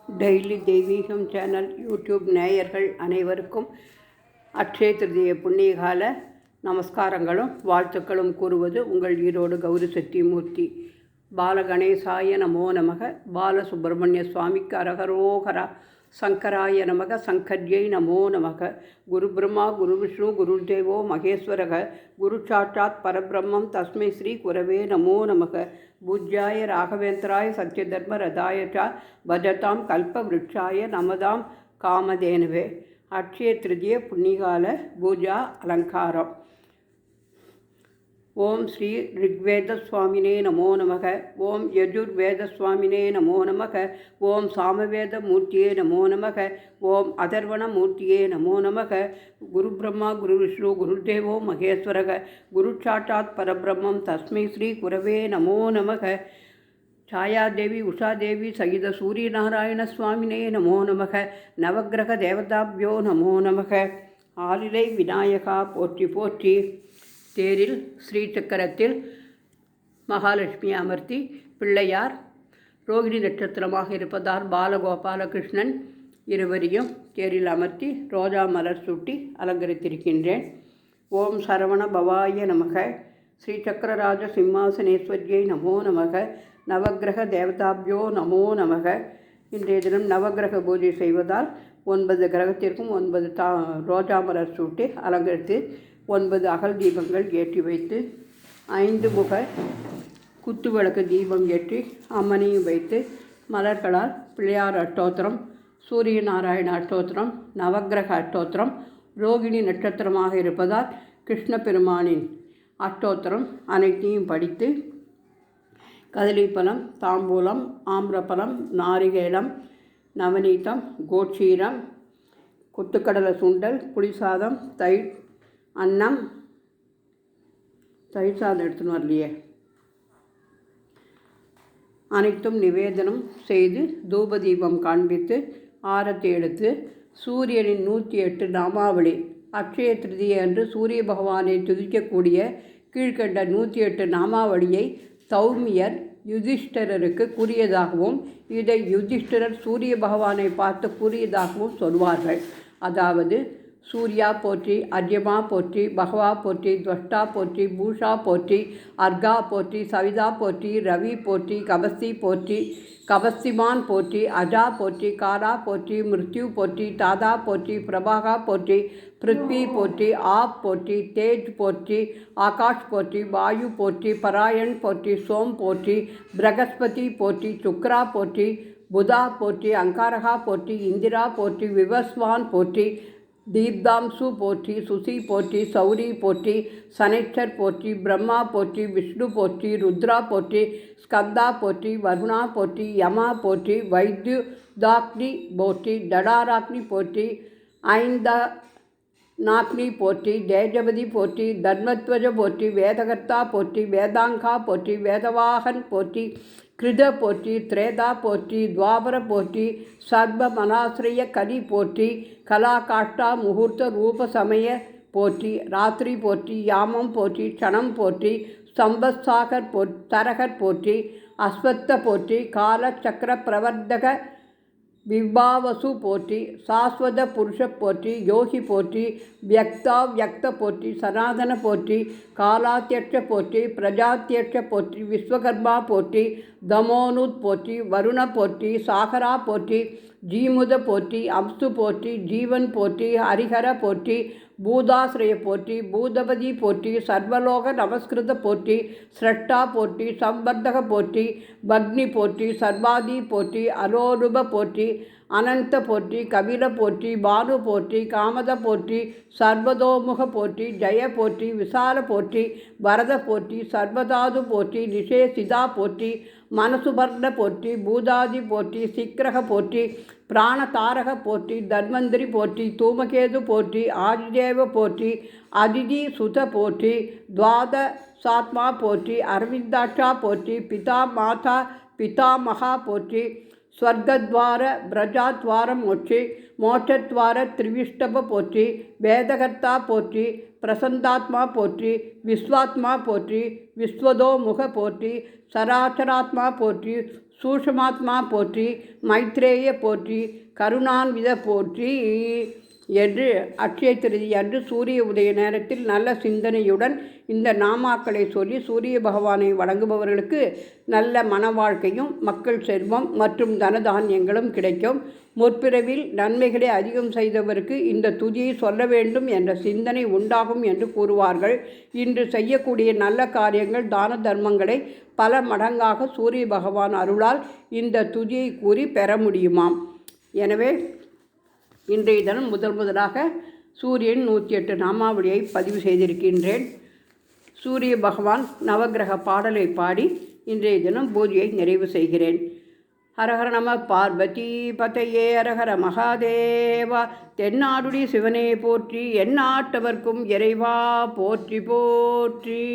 Daily தெய்வீகம் channel YouTube நேயர்கள் அனைவருக்கும் அட்சய திருதிய புண்ணியகால நமஸ்காரங்களும் வாழ்த்துக்களும் கூறுவது உங்கள் ஈரோடு கௌரி சத்தியமூர்த்தி. பாலகணேசாய நமோ நமக. பாலசுப்பிரமணிய சுவாமிக்கு அரகரோகரா. சங்கராய நமக. சங்கர்யை நமோ நமக. குரு பிரம்மா குரு விஷ்ணு குருதேவோ மகேஸ்வரக. குரு சாட்சாத் பரபிரம்மம் தஸ்மை ஸ்ரீ குரவே நமோ நமக. பூஜ்யாய ராகவேந்திராய சத்யதர்ம ரதாய ச பஜதாம் கல்பவ்ருட்சாய நமதாம் காமதேனுவே. அட்சய திருதிய புண்ணியகால பூஜா அலங்காரம். ஓம் ஸ்ரீ ரிக்வேத சுவாமினே நமோ நமக. ஓம் யஜுர்வேத சுவாமினே நமோ நமக. ஓம் சாமவேத மூர்த்தியே நமோ நமக. ஓம் அதர்வண மூர்த்தியே நமோ நமக. குரு பிரம்மா குரு விஷ்ணு குருதேவோ மகேஸ்வரக. குரு சாட்சாத் பரபிரம்மம் தஸ்மை ஸ்ரீ குரவே நமோ நமக. ಛಾಯಾದೇವಿ ಉಷಾದೇವಿ ಸಹಿತ ಸೂರ್ಯನಾರಾಯಣ ಸ್ವಾಮಿನೇ ನಮೋ ನಮಃ. ನವಗ್ರಹ தேவதாபியோ நமோ நமக. ஆலிலை விநாயகா போற்றி போற்றி. தேரில் ஸ்ரீசக்கரத்தில் மகாலட்சுமி அமர்த்தி பிள்ளையார் ரோகிணி நட்சத்திரமாக இருப்பதால் பாலகோபாலகிருஷ்ணன் இருவரையும் தேரில் அமர்த்தி ரோஜா மலர் சூட்டி அலங்கரித்திருக்கின்றேன். ஓம் சரவண பவாய நமக. ஸ்ரீசக்கரராஜ சிம்மாசனேஸ்வரியை நமோ நமக. நவகிரக தேவதாபியோ நமோ நமக. இன்றைய தினம் நவகிரக பூஜை செய்வதால் 9 கிரகத்திற்கும் 9 ரோஜா மலர் சூட்டி அலங்கரித்து 9 அகல் தீபங்கள் ஏற்றி வைத்து 5 முக குத்துவிளக்கு தீபம் ஏற்றி அம்மனையும் வைத்து மலர்களால் பிள்ளையார் அஷ்டோத்திரம், சூரிய நாராயண அஷ்டோத்திரம், நவகிரக அஷ்டோத்திரம், ரோகிணி நட்சத்திரமாக இருப்பதால் கிருஷ்ண பெருமானின் அஷ்டோத்திரம் அனைத்தையும் படித்து கதலிப்பழம், தாம்பூலம், ஆம்ரப்பழம், நாரிகேலம், நவநீதம், கோட்சீரம், கொத்துக்கடலை சுண்டல், புளிசாதம், தயிர் அன்னம், தயிர் சாதம் எடுத்துன்னு வரலையே, அனைத்தும் நிவேதனம் செய்து தூபதீபம் காண்பித்து ஆரத்தி எடுத்து சூரியனின் 108 நாமாவளி அட்சய திருதியை அன்று சூரிய பகவானை துதிக்கக்கூடிய கீழ்கண்ட 108 நாமாவளியை தௌமியர் யுதிஷ்டரருக்கு கூறியதாகவும் இதை யுதிஷ்டரர் சூரிய பகவானை பார்த்து கூறியதாகவும் சொல்வார்கள். அதாவது சூர்யா போற்றி, அர்யமா போற்றி, பகவா போற்றி, துவஷ்டா போற்றி, பூஷா போற்றி, அர்கா போற்றி, சவிதா போற்றி, ரவி போற்றி, கபஸ்தி போற்றி, கபஸ்திமான் போற்றி, அஜா போற்றி, காலா போற்றி, மிருத்யு போற்றி, தாதா போற்றி, பிரபாகா போற்றி, பிருத்வி போற்றி, ஆப் போற்றி, தேஜ் போற்றி, ஆகாஷ் போற்றி, வாயு போற்றி, பராயண் போற்றி, சோம் போற்றி, பிரகஸ்பதி போற்றி, சுக்ரா போற்றி, புதா போற்றி, அங்காரகா போற்றி, இந்திரா போற்றி, விவஸ்வான் போற்றி, தீப்தாம்சு போற்றி, சுசி போற்றி, சௌரி போற்றி, சனைச்சர் போற்றி, பிரம்மா போற்றி, விஷ்ணு போற்றி, ருத்ரா போற்றி, ஸ்கந்தா போற்றி, வருணா போற்றி, யமா போற்றி, வைத்யுதாக்னி போற்றி, தடாராக்னி போற்றி, ஐந்தா நாக்னி போற்றி, தேஜபதி போற்றி, தர்மத்வஜ போற்றி, வேதகர்த்தா போற்றி, வேதாங்கா போற்றி, வேதவாகன் போற்றி, கிருத போற்றி, திரேதா போற்றி, துவாபர போற்றி, சர்வ மனாசிரிய கலி போற்றி, கலா காஷ்டா முகூர்த்த ரூப சமய போற்றி, ராத்திரி போற்றி, யாமம் போற்றி, க்ஷணம் போற்றி, சம்பத்சாகர் தரகர் போற்றி, அஸ்வத்த போற்றி, கால சக்கர பிரவர்த்தக விபாவசு போற்றி, சாஸ்வத புருஷ போற்றி, யோகி போற்றி, வியக்தா வியக்த போற்றி, சனாதன போற்றி, காலாத்தியட்ச போற்றி, பிரஜாத்தியட்ச போற்றி, விஸ்வகர்மா போற்றி, தமோனுத் போற்றி, வருண போற்றி, சாகரா போற்றி, ஜீமுத போற்றி, அம்சு போற்றி, ஜீவன் போற்றி, ஹரிஹர போற்றி, பூதாசிரய போற்றி, பூதபதி போற்றி, சர்வலோக நமஸ்கிருத போற்றி, ஸ்ரஷ்டா போற்றி, சம்பர்தக போற்றி, பக்னி போற்றி, சர்வாதி போற்றி, அலோருப போற்றி, அனந்த போற்றி, கபில போற்றி, பானு போற்றி, காமத போற்றி, சர்வதோமுக போற்றி, ஜெய போற்றி, விசால போற்றி, வரத போற்றி, சர்வதாது போற்றி, நிஷேசிதா போற்றி, மனசுபர்ண போற்றி, பூதாதி போற்றி, சிக்கிரக போற்றி, பிராணதாரக போற்றி, தன்வந்திரி போற்றி, தூமகேது போற்றி, ஆதிதேவ போற்றி, அதிதி சுத போற்றி, துவாத சாத்மா போற்றி, அரவிந்தாட்சா போற்றி, பிதா மாதா பிதாமகா போற்றி, ஸ்வர்கத்வார பிரஜாத்வார மோட்சி மோட்சத்வார திரிவிஷ்டப போற்றி, வேதகர்த்தா போற்றி, பிரசந்தாத்மா போற்றி, விஸ்வாத்மா போற்றி, விஸ்வதோ முக போற்றி, சராச்சராத்மா போற்றி, சூஷமாத்மா போற்றி, மைத்ரேய போற்றி, கருணான்வித போற்றி என்று அட்சய திருதி அன்று சூரிய உதய நேரத்தில் நல்ல சிந்தனையுடன் இந்த நாமாக்களை சொல்லி சூரிய பகவானை வணங்குபவர்களுக்கு நல்ல மன வாழ்க்கையும் மக்கள் செல்வம் மற்றும் தனதானியங்களும் கிடைக்கும். முற்பிறவில் நன்மைகளை அதிகம் செய்தவருக்கு இந்த துதியை சொல்ல வேண்டும் என்ற சிந்தனை உண்டாகும் என்று கூறுவார்கள். இன்று செய்யக்கூடிய நல்ல காரியங்கள் தான தர்மங்களை பல மடங்காக சூரிய பகவான் அருளால் இந்த துதியை கூறி பெற முடியுமாம். எனவே இன்றைய தினம் முதலாக சூரியன் 108 நாமாவளியை பதிவு செய்திருக்கின்றேன். சூரிய பகவான் நவகிரக பாடலை பாடி இன்றைய தினம் பூஜையை நிறைவு செய்கிறேன். ஹரஹர நம பார்வதி பதையே ஹரஹர மகாதேவா. தென்னாடுடைய சிவனே போற்றி, எந்நாட்டவர்க்கும் இறைவா போற்றி போற்றி.